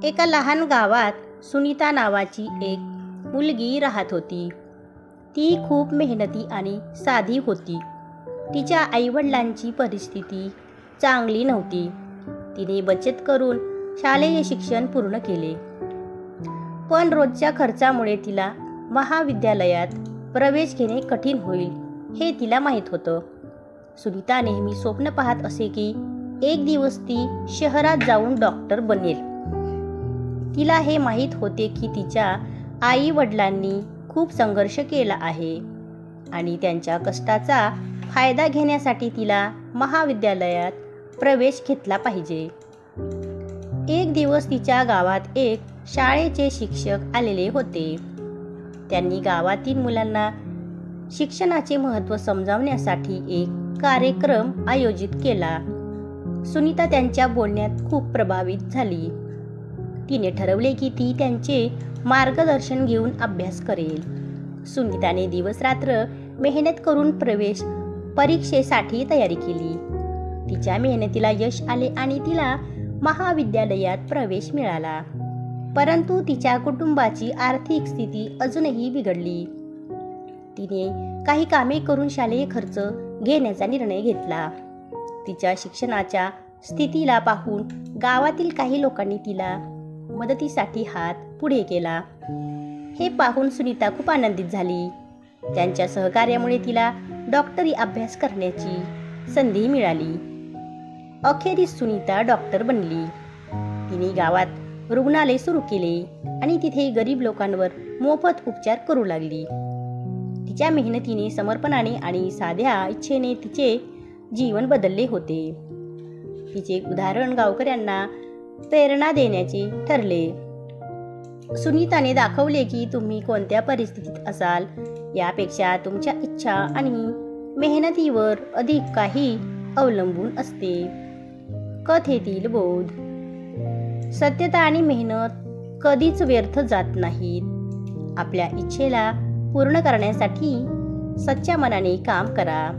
एका लहान गावात सुनीता नावाची एक मुलगी राहत होती. ती खूप मेहनती आणि साधी होती. तिच्या आईवडिलांची परिस्थिती चांगली नव्हती. तिने बचत करून शालेय शिक्षण पूर्ण केले. पण रोजच्या खर्चामुळे तिला महाविद्यालयात प्रवेश घेणे कठीण होईल हे तिला माहीत होतं. सुनीता नेहमी स्वप्न पाहत असे की एक दिवस ती शहरात जाऊन डॉक्टर बनेल. तिला हे माहीत होते की तिच्या आई वडिलांनी खूप संघर्ष केला आहे आणि त्यांच्या कष्टाचा फायदा घेण्यासाठी तिला महाविद्यालयात प्रवेश घेतला पाहिजे. एक दिवस तिच्या गावात एक शाळेचे शिक्षक आलेले होते. त्यांनी गावातील मुलांना शिक्षणाचे महत्त्व समजावण्यासाठी एक कार्यक्रम आयोजित केला. सुनीता त्यांच्या बोलण्यात खूप प्रभावित झाली. तिने ठरवले की ती त्यांचे मार्गदर्शन घेऊन अभ्यास करेल. सुनीताने दिवस रात्र मेहनत करून प्रवेश परीक्षेसाठी तयारी केली. तिच्या मेहनतीला यश आले आणि तिला महाविद्यालयात प्रवेश मिळाला. परंतु तिच्या कुटुंबाची आर्थिक स्थिती अजूनही बिघडली. तिने काही कामे करून शालेय खर्च घेण्याचा निर्णय घेतला. तिच्या शिक्षणाच्या स्थितीला पाहून गावातील काही लोकांनी तिला मदतीसाठी हात पुढे केला. हे पाहून सुनीता खूप आनंदित झाली. त्यांच्या सहकार्यामुळे तिला डॉक्टरी अभ्यास करण्याची संधी मिळाली. अखेरीस सुनीता डॉक्टर बनली. तिने गावात रुग्णालय सुरू केले आणि तिथे गरीब लोकांवर मोफत उपचार करू लागली. तिच्या मेहनतीने, समर्पणाने आणि साध्या इच्छेने तिचे जीवन बदलले होते. तिचे उदाहरण गावकऱ्यांना प्रेरणा देण्याचे ठरले. सुनीताने दाखवले की तुम्ही कोणत्या परिस्थितीत असाल यापेक्षा तुमच्या इच्छा आणि मेहनतीवर अधिक काही अवलंबून असते. कथेतील बोध: सत्यता आणि मेहनत कधीच व्यर्थ जात नाहीत. आपल्या इच्छेला पूर्ण करण्यासाठी सच्च्या मनाने काम करा.